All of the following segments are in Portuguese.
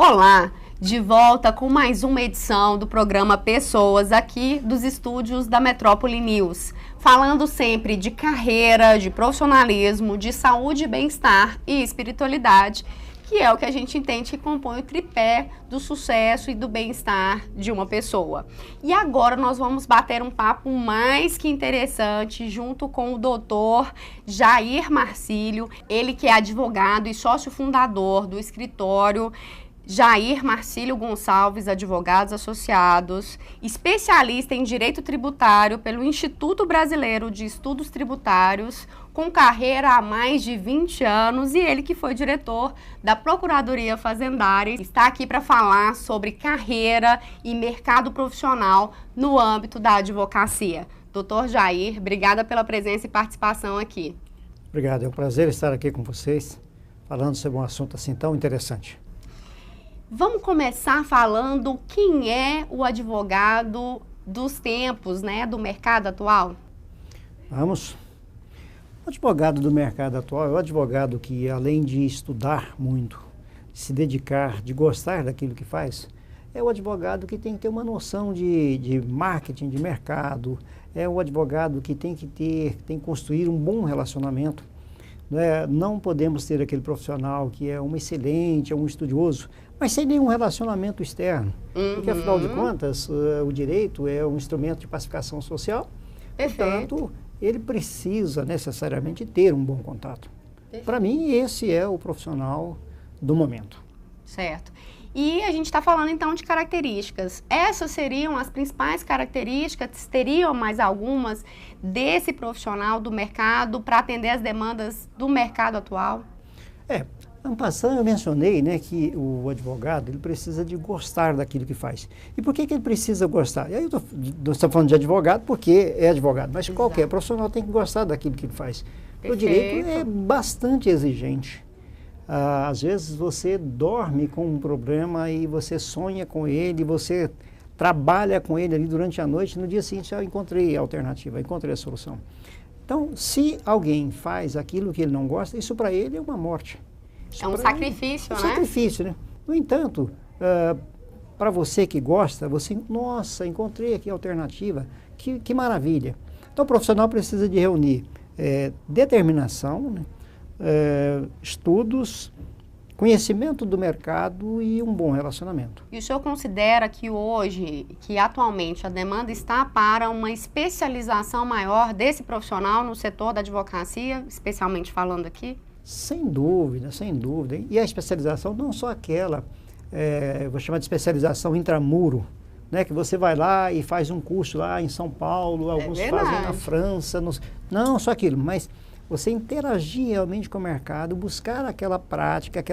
Olá, de volta com mais uma edição do programa Pessoas aqui dos estúdios da Metrópole News, falando sempre de carreira, de profissionalismo, de saúde e bem-estar e espiritualidade, que é o que a gente entende que compõe o tripé do sucesso e do bem-estar de uma pessoa. E agora nós vamos bater um papo mais que interessante junto com o doutor Jair Marcílio, ele que é advogado e sócio fundador do escritório Jair Marcílio Gonçalves Advogados Associados, especialista em Direito Tributário pelo Instituto Brasileiro de Estudos Tributários, com carreira há mais de 20 anos, e ele que foi diretor da Procuradoria Fazendária, está aqui para falar sobre carreira e mercado profissional no âmbito da advocacia. Doutor Jair, obrigada pela presença e participação aqui. Obrigado, é um prazer estar aqui com vocês, falando sobre um assunto assim tão interessante. Vamos começar falando quem é o advogado dos tempos, né, do mercado atual? Vamos. O advogado do mercado atual é o advogado que, além de estudar muito, de se dedicar, de gostar daquilo que faz, é o advogado que tem que ter uma noção de marketing, de mercado, é o advogado que tem que construir um bom relacionamento. Não podemos ter aquele profissional que é um excelente, é um estudioso, mas sem nenhum relacionamento externo. Porque, afinal de contas, o direito é um instrumento de pacificação social. Perfeito. Portanto, ele precisa necessariamente ter um bom contato. Para mim, esse é o profissional do momento. Certo. E a gente está falando, então, de características. Essas seriam as principais características? Teriam mais algumas desse profissional do mercado para atender as demandas do mercado atual? Ano passado eu mencionei, né, que o advogado ele precisa de gostar daquilo que faz. E por que ele precisa gostar? E aí eu estou falando de advogado porque é advogado, mas qualquer profissional tem que gostar daquilo que ele faz. O direito é bastante exigente. Às vezes você dorme com um problema e você sonha com ele, você trabalha com ele ali durante a noite, no dia seguinte eu encontrei a alternativa, encontrei a solução. Então, se alguém faz aquilo que ele não gosta, isso para ele é uma morte. É um sacrifício, né? Sacrifício, né? No entanto, para você que gosta, nossa, encontrei aqui a alternativa, que maravilha. Então, o profissional precisa de reunir determinação, né? Estudos, conhecimento do mercado e um bom relacionamento. E o senhor considera que hoje, que atualmente a demanda está para uma especialização maior desse profissional no setor da advocacia, especialmente falando aqui? Sem dúvida, sem dúvida. E a especialização não só aquela, eu vou chamar de especialização intramuro, né, que você vai lá e faz um curso lá em São Paulo, alguns fazem na França, não só aquilo, mas você interagir realmente com o mercado, buscar aquela prática,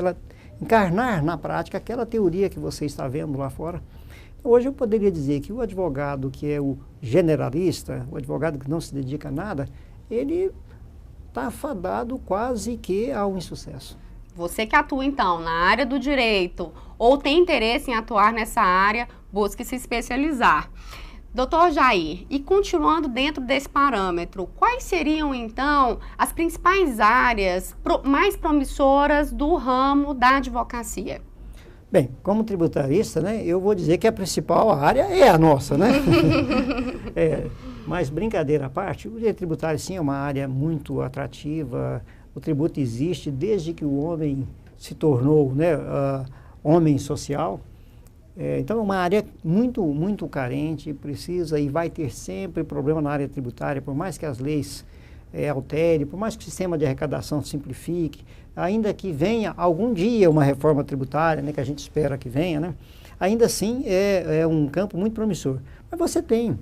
encarnar na prática aquela teoria que você está vendo lá fora. Hoje eu poderia dizer que o advogado que é o generalista, o advogado que não se dedica a nada, ele está fadado quase que a um insucesso. Você que atua, então, na área do direito ou tem interesse em atuar nessa área, busque se especializar. Doutor Jair, e continuando dentro desse parâmetro, quais seriam, então, as principais áreas mais promissoras do ramo da advocacia? Bem, como tributarista, né, eu vou dizer que a principal área é a nossa, né? Mas, brincadeira à parte, o direito tributário, sim, é uma área muito atrativa. O tributo existe desde que o homem se tornou, né, homem social. Então, é uma área muito, muito carente, precisa e vai ter sempre problema na área tributária, por mais que as leis alterem, por mais que o sistema de arrecadação simplifique, ainda que venha algum dia uma reforma tributária, né, que a gente espera que venha, né, ainda assim é um campo muito promissor. Mas você tem,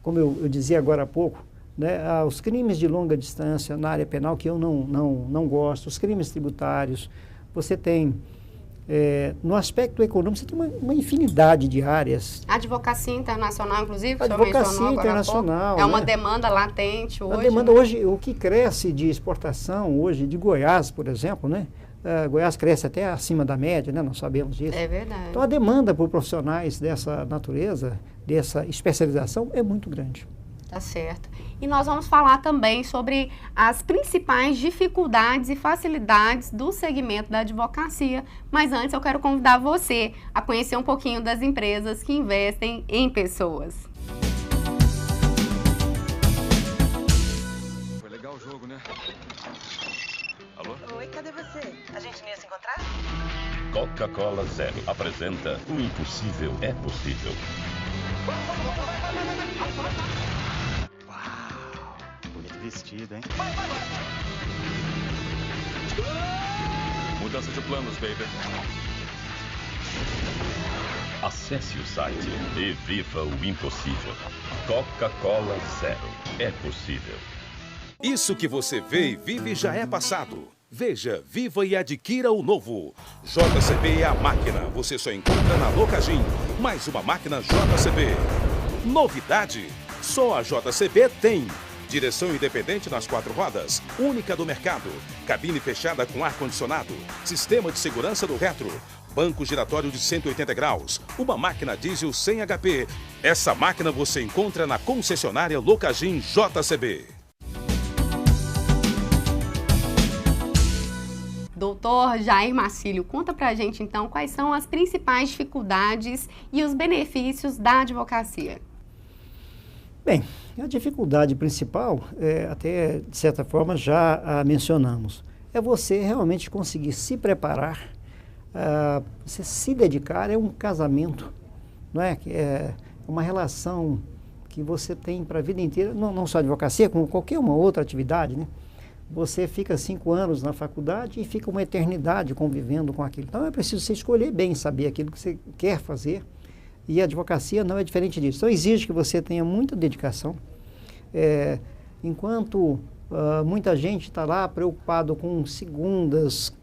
como eu dizia agora há pouco, né, os crimes de longa distância na área penal que eu não gosto, os crimes tributários, você tem... no aspecto econômico, você tem uma infinidade de áreas. Advocacia internacional, inclusive, Advocacia internacional. É uma demanda latente hoje. A demanda hoje, o que cresce de exportação hoje, de Goiás, por exemplo, né? Goiás cresce até acima da média, né? Nós sabemos disso. É verdade. Então, a demanda por profissionais dessa natureza, dessa especialização, é muito grande. Tá certo. E nós vamos falar também sobre as principais dificuldades e facilidades do segmento da advocacia. Mas antes eu quero convidar você a conhecer um pouquinho das empresas que investem em pessoas. Foi legal o jogo, né? Alô? Oi, cadê você? A gente não ia se encontrar? Coca-Cola Zero apresenta O Impossível é Possível. Uau, bonito vestido, hein? Mudança de planos, baby. Acesse o site e viva o impossível. Coca-Cola Zero é possível. Isso que você vê e vive já é passado. Veja, viva e adquira o novo. JCB é a máquina. Você só encontra na Locagin. Mais uma máquina JCB. Novidade. Só a JCB tem. Direção independente nas 4 rodas. Única do mercado. Cabine fechada com ar-condicionado. Sistema de segurança do retro. Banco giratório de 180 graus. Uma máquina diesel sem HP. Essa máquina você encontra na concessionária Locagin JCB. Doutor Jair Marcílio, conta pra gente então quais são as principais dificuldades e os benefícios da advocacia. Bem, a dificuldade principal, até de certa forma já a mencionamos, é você realmente conseguir se preparar, você se dedicar, é um casamento, não é? É uma relação que você tem para a vida inteira, não só a advocacia, como qualquer uma outra atividade, né? Você fica 5 anos na faculdade e fica uma eternidade convivendo com aquilo. Então é preciso você escolher bem, saber aquilo que você quer fazer. E a advocacia não é diferente disso. Então exige que você tenha muita dedicação. Enquanto muita gente está lá preocupado com segundas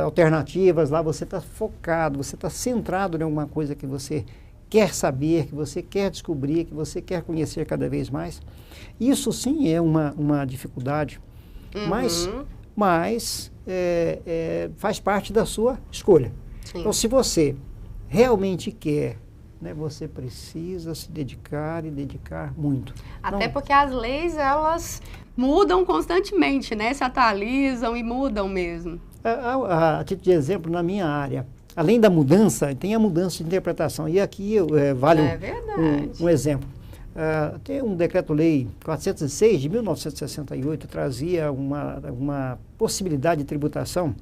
alternativas, lá você está focado, você está centrado em alguma coisa que você quer saber, que você quer descobrir, que você quer conhecer cada vez mais. Isso sim é uma dificuldade. Mas faz parte da sua escolha. Sim. Então, se você realmente quer, né, você precisa se dedicar e dedicar muito. Até porque as leis, elas mudam constantemente, né? Se atualizam e mudam mesmo. A título de exemplo, na minha área, além da mudança, tem a mudança de interpretação. E aqui vale um exemplo. Tem um decreto-lei 406 de 1968, trazia uma possibilidade de tributação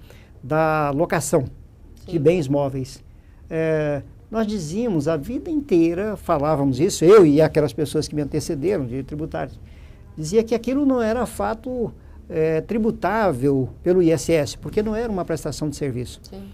da locação de bens móveis. Nós dizíamos a vida inteira, falávamos isso, eu e aquelas pessoas que me antecederam, de tributários, dizia que aquilo não era fato tributável pelo ISS, porque não era uma prestação de serviço. Sim.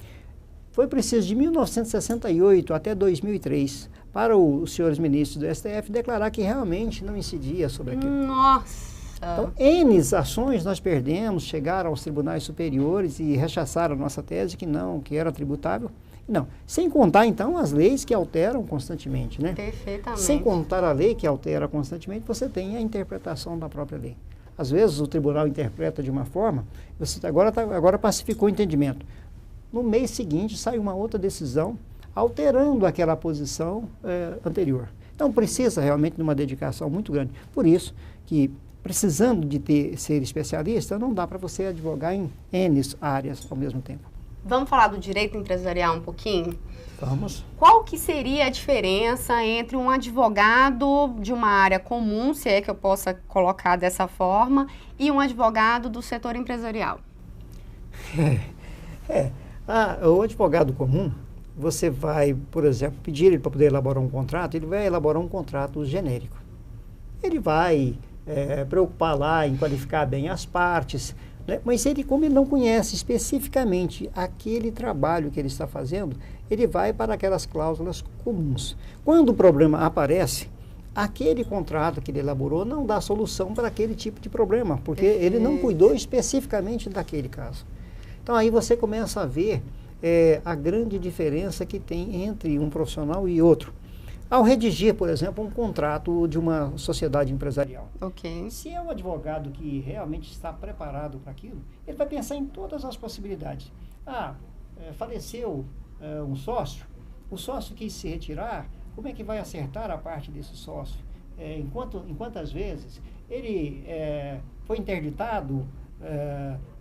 Foi preciso de 1968 até 2003 para os senhores ministros do STF declarar que realmente não incidia sobre aquilo. Nossa! Então, N ações nós perdemos, chegaram aos tribunais superiores e rechaçaram a nossa tese que não, que era tributável. Não, sem contar então as leis que alteram constantemente, né? Perfeitamente. Sem contar a lei que altera constantemente, você tem a interpretação da própria lei. Às vezes o tribunal interpreta de uma forma, você agora pacificou o entendimento. No mês seguinte sai uma outra decisão alterando aquela posição anterior. Então precisa realmente de uma dedicação muito grande. Por isso que, precisando de ser especialista, não dá para você advogar em N áreas ao mesmo tempo. Vamos falar do direito empresarial um pouquinho? Vamos. Qual que seria a diferença entre um advogado de uma área comum, se é que eu possa colocar dessa forma, e um advogado do setor empresarial? O advogado comum, você vai, por exemplo, pedir ele para poder elaborar um contrato, ele vai elaborar um contrato genérico. Ele vai preocupar lá em qualificar bem as partes, né? Mas como ele não conhece especificamente aquele trabalho que ele está fazendo, ele vai para aquelas cláusulas comuns. Quando o problema aparece, aquele contrato que ele elaborou não dá solução para aquele tipo de problema, porque ele não cuidou especificamente daquele caso. Então aí você começa a ver a grande diferença que tem entre um profissional e outro. Ao redigir, por exemplo, um contrato de uma sociedade empresarial. Ok. Se é um advogado que realmente está preparado para aquilo, ele vai pensar em todas as possibilidades. Faleceu um sócio, o sócio quis se retirar, como é que vai acertar a parte desse sócio? Enquanto às vezes ele foi interditado,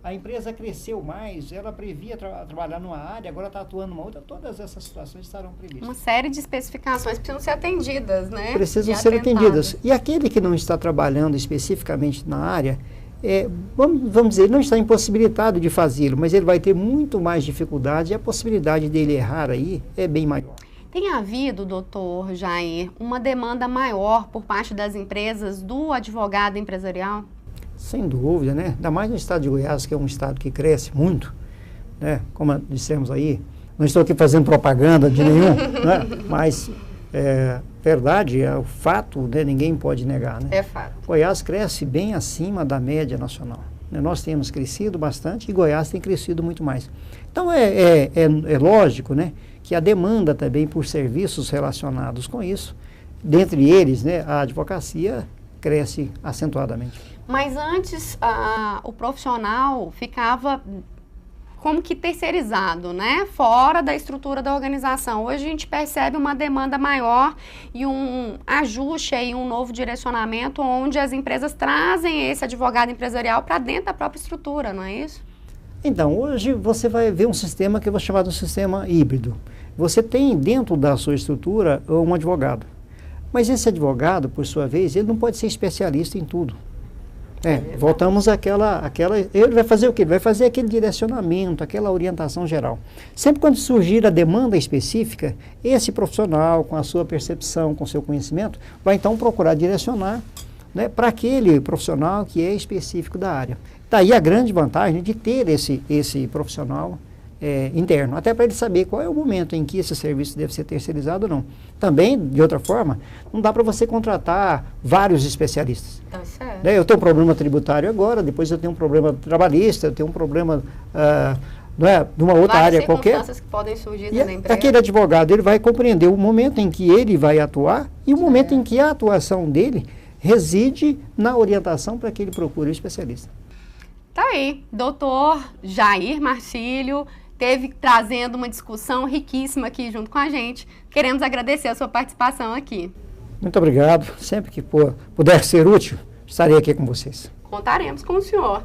a empresa cresceu mais, ela previa trabalhar numa área, agora está atuando numa outra, todas essas situações estarão previstas. Uma série de especificações precisam ser atendidas, né? Precisam ser atendidas. E aquele que não está trabalhando especificamente na área, vamos dizer, ele não está impossibilitado de fazê-lo, mas ele vai ter muito mais dificuldade e a possibilidade dele errar aí é bem maior. Tem havido, doutor Jair, uma demanda maior por parte das empresas do advogado empresarial? Sem dúvida, né? Ainda mais no estado de Goiás, que é um estado que cresce muito, né? Como dissemos aí, não estou aqui fazendo propaganda de nenhum, né? Mas verdade, é o fato, né? Ninguém pode negar, né? É fato. Goiás cresce bem acima da média nacional, né? Nós temos crescido bastante e Goiás tem crescido muito mais. Então é lógico, né? Que a demanda também por serviços relacionados com isso, dentre eles, né? A advocacia cresce acentuadamente. Mas antes, o profissional ficava como que terceirizado, né? Fora da estrutura da organização. Hoje a gente percebe uma demanda maior e um ajuste aí, um novo direcionamento, onde as empresas trazem esse advogado empresarial para dentro da própria estrutura, não é isso? Então, hoje você vai ver um sistema que eu vou chamar de um sistema híbrido. Você tem dentro da sua estrutura um advogado. Mas esse advogado, por sua vez, ele não pode ser especialista em tudo. Voltamos àquela... Ele vai fazer o quê? Ele vai fazer aquele direcionamento, aquela orientação geral. Sempre quando surgir a demanda específica, esse profissional, com a sua percepção, com o seu conhecimento, vai então procurar direcionar, né, para aquele profissional que é específico da área. Daí a grande vantagem de ter esse profissional interno, até para ele saber qual é o momento em que esse serviço deve ser terceirizado ou não. Também, de outra forma, não dá para você contratar vários especialistas. Tá certo. Eu tenho um problema tributário agora, depois eu tenho um problema trabalhista, eu tenho um problema de uma outra área qualquer. Que podem surgir e na empresa. Aquele advogado, ele vai compreender o momento em que ele vai atuar e o momento em que a atuação dele reside na orientação para que ele procure o especialista. Tá aí, doutor Jair Marcílio trazendo uma discussão riquíssima aqui junto com a gente. Queremos agradecer a sua participação aqui. Muito obrigado. Sempre que puder ser útil, estarei aqui com vocês. Contaremos com o senhor.